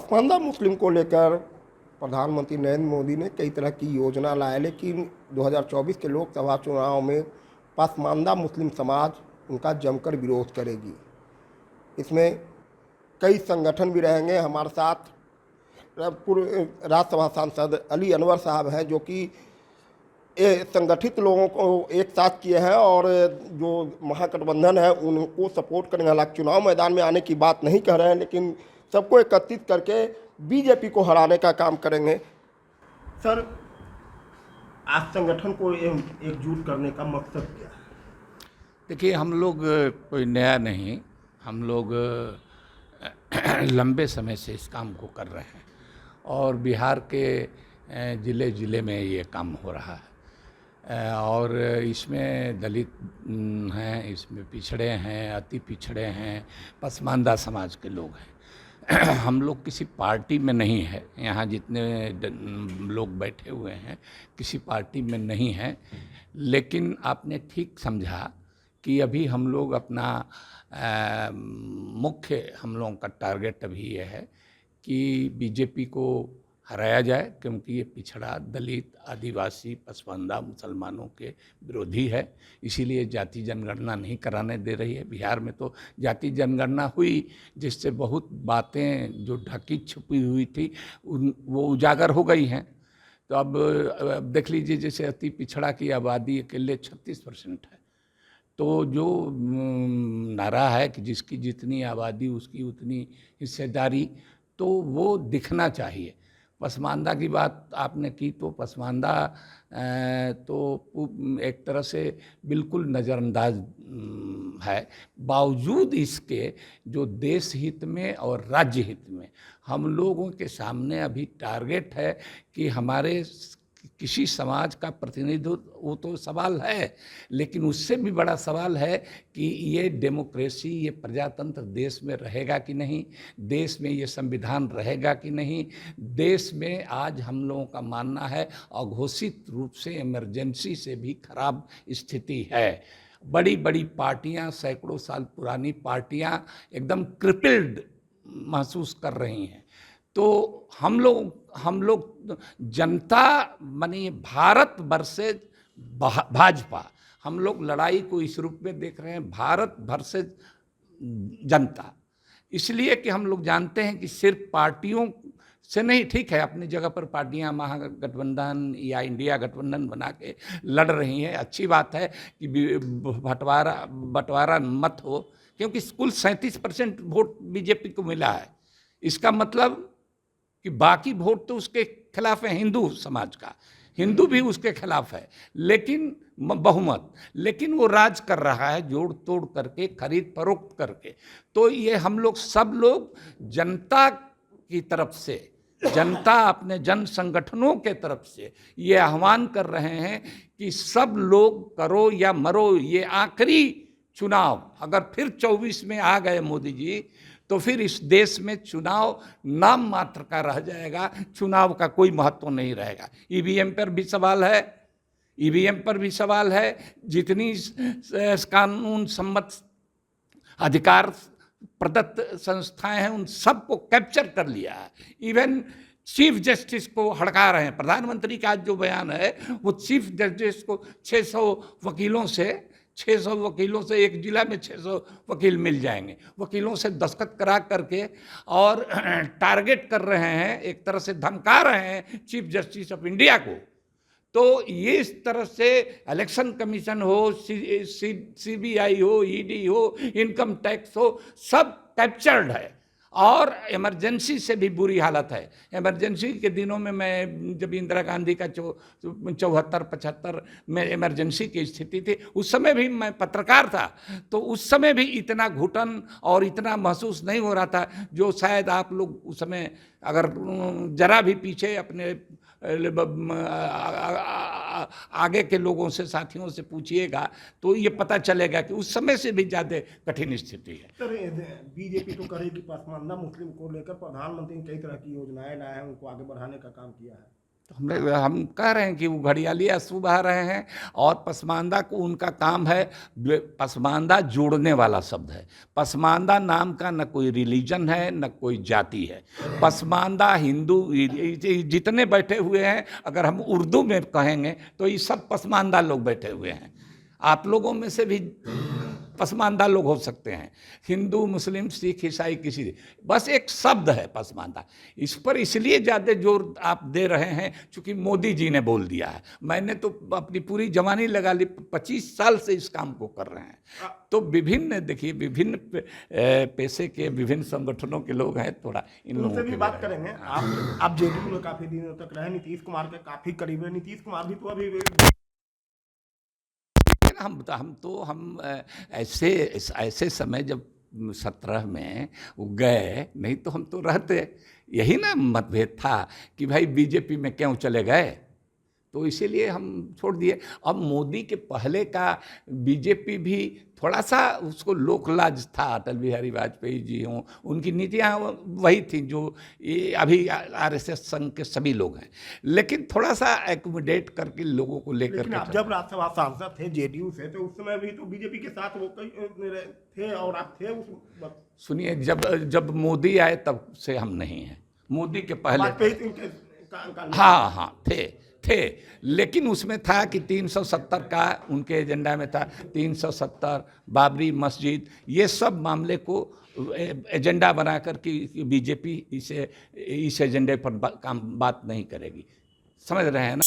पसमानदा मुस्लिम को लेकर प्रधानमंत्री नरेंद्र मोदी ने कई तरह की योजना लाए, लेकिन 2024 के लोकसभा चुनाव में पसमानदा मुस्लिम समाज उनका जमकर विरोध करेगी। इसमें कई संगठन भी रहेंगे। हमारे साथ पूर्व राज्यसभा सांसद अली अनवर साहब हैं, जो कि संगठित लोगों को एक साथ किए हैं और जो महागठबंधन है उनको सपोर्ट करेंगे। हालांकि चुनाव मैदान में आने की बात नहीं कह रहे हैं, लेकिन सबको एकत्रित करके बीजेपी को हराने का काम करेंगे। सर, आज संगठन को एकजुट करने का मकसद क्या है? देखिए, हम लोग कोई नया नहीं, हम लोग लंबे समय से इस काम को कर रहे हैं और बिहार के ज़िले ज़िले में ये काम हो रहा है और इसमें दलित हैं, इसमें पिछड़े हैं, अति पिछड़े हैं, पसमानदा समाज के लोग हैं। हम लोग किसी पार्टी में नहीं है, यहाँ जितने लोग बैठे हुए हैं किसी पार्टी में नहीं हैं, लेकिन आपने ठीक समझा कि अभी हम लोग अपना मुख्य हम लोगों का टारगेट अभी ये है कि बीजेपी को हराया जाए, क्योंकि ये पिछड़ा, दलित, आदिवासी, पसमानदा मुसलमानों के विरोधी है। इसीलिए जाति जनगणना नहीं कराने दे रही है। बिहार में तो जाति जनगणना हुई, जिससे बहुत बातें जो ढकी छुपी हुई थी वो उजागर हो गई हैं। तो अब देख लीजिए, जैसे अति पिछड़ा की आबादी अकेले 36% है। तो जो नारा है कि जिसकी जितनी आबादी उसकी उतनी हिस्सेदारी, तो वो दिखना चाहिए। पसमानदा की बात आपने की, तो पसमानदा तो एक तरह से बिल्कुल नज़रअंदाज है। बावजूद इसके जो देश हित में और राज्य हित में हम लोगों के सामने अभी टारगेट है कि हमारे किसी समाज का प्रतिनिधित्व, वो तो सवाल है, लेकिन उससे भी बड़ा सवाल है कि ये डेमोक्रेसी, ये प्रजातंत्र देश में रहेगा कि नहीं, देश में ये संविधान रहेगा कि नहीं। देश में आज हम लोगों का मानना है अघोषित रूप से इमरजेंसी से भी खराब स्थिति है। बड़ी बड़ी पार्टियां, सैकड़ों साल पुरानी पार्टियां एकदम क्रिपल्ड महसूस कर रही हैं। तो हम लोग जनता मानी भारत वर्सेस भाजपा, हम लोग लड़ाई को इस रूप में देख रहे हैं, भारत वर्सेस जनता। इसलिए कि हम लोग जानते हैं कि सिर्फ पार्टियों से नहीं, ठीक है अपनी जगह पर पार्टियां महागठबंधन या इंडिया गठबंधन बना के लड़ रही हैं, अच्छी बात है कि बंटवारा मत हो, क्योंकि कुल 37% वोट बीजेपी को मिला है। इसका मतलब कि बाकी वोट तो उसके खिलाफ है, हिंदू समाज का, हिंदू भी उसके खिलाफ है, लेकिन बहुमत, लेकिन वो राज कर रहा है जोड़ तोड़ करके, खरीद फरोख्त करके। तो ये हम लोग सब लोग जनता की तरफ से, जनता अपने जन संगठनों के तरफ से ये आह्वान कर रहे हैं कि सब लोग करो या मरो, ये आखिरी चुनाव, अगर फिर 24 में आ गए मोदी जी तो फिर इस देश में चुनाव नाम मात्र का रह जाएगा, चुनाव का कोई महत्व नहीं रहेगा। ईवीएम पर भी सवाल है, ईवीएम पर भी सवाल है। जितनी कानून सम्मत अधिकार प्रदत्त संस्थाएं हैं उन सबको कैप्चर कर लिया है। इवन चीफ जस्टिस को हड़का रहे हैं। प्रधानमंत्री का जो बयान है वो चीफ जस्टिस को 600 वकीलों से एक जिला में 600 वकील मिल जाएंगे, वकीलों से दस्तखत करा करके और टारगेट कर रहे हैं, एक तरह से धमका रहे हैं चीफ जस्टिस ऑफ इंडिया को। तो ये इस तरह से इलेक्शन कमीशन हो, सीबीआई हो, ईडी हो, इनकम टैक्स हो, सब कैप्चर्ड है और इमरजेंसी से भी बुरी हालत है। इमरजेंसी के दिनों में मैं जब इंदिरा गांधी का 74-75 में इमरजेंसी की स्थिति थी, उस समय भी मैं पत्रकार था, तो उस समय भी इतना घुटन और इतना महसूस नहीं हो रहा था, जो शायद आप लोग उस समय अगर जरा भी पीछे अपने आगे के लोगों से, साथियों से पूछिएगा तो ये पता चलेगा कि उस समय से भी ज़्यादा कठिन स्थिति है। सर, बीजेपी तो करेगी पसमानदा मुस्लिम को लेकर, प्रधानमंत्री ने कई तरह की योजनाएं लाए हैं, उनको आगे बढ़ाने का काम किया है। तो हम कह रहे हैं कि वो घड़ियाली आंसू बहा रहे हैं, और पसमानदा को उनका काम है, पसमानदा जोड़ने वाला शब्द है। पसमानदा नाम का न कोई रिलीजन है न कोई जाति है। पसमानदा हिंदू जितने बैठे हुए हैं, अगर हम उर्दू में कहेंगे तो ये सब पसमानदा लोग बैठे हुए हैं। आप लोगों में से भी पसमानदा लोग हो सकते हैं, हिंदू मुस्लिम सिख ईसाई किसी, बस एक शब्द है पसमानदा। इस पर इसलिए ज़्यादा जोर आप दे रहे हैं क्योंकि मोदी जी ने बोल दिया है। मैंने तो अपनी पूरी जवानी लगा ली, 25 साल से इस काम को कर रहे हैं। तो विभिन्न देखिए, विभिन्न पेशे के विभिन्न संगठनों के लोग हैं, थोड़ा इन लोगों भी के बात करेंगे। आप जेडीयू में काफी दिनों तक रहे, नीतीश कुमार के काफी करीब है। नीतीश कुमार भी तो अभी हम ऐसे समय जब 17 में वो गए, नहीं तो हम तो रहते। यही ना मतभेद था कि भाई बीजेपी में क्यों चले गए, तो इसीलिए हम छोड़ दिए। अब मोदी के पहले का बीजेपी भी थोड़ा सा उसको लोकलाज था, अटल बिहारी वाजपेयी जी हों, उनकी नीतियाँ वही थी जो ये अभी आरएसएस संघ के सभी लोग हैं, लेकिन थोड़ा सा एकोमोडेट करके लोगों को लेकर आप जब राज्यसभा सांसद थे जेडीयू से, तो उस समय भी तो बीजेपी के साथ वो थे और आप थे उस वक्त। सुनिए, जब मोदी आए तब से हम नहीं हैं। मोदी के पहले हाँ थे, लेकिन उसमें था कि 370 का उनके एजेंडा में था, 370, बाबरी मस्जिद, ये सब मामले को एजेंडा बनाकर कि बीजेपी इस एजेंडे पर बात नहीं करेगी। समझ रहे हैं ना।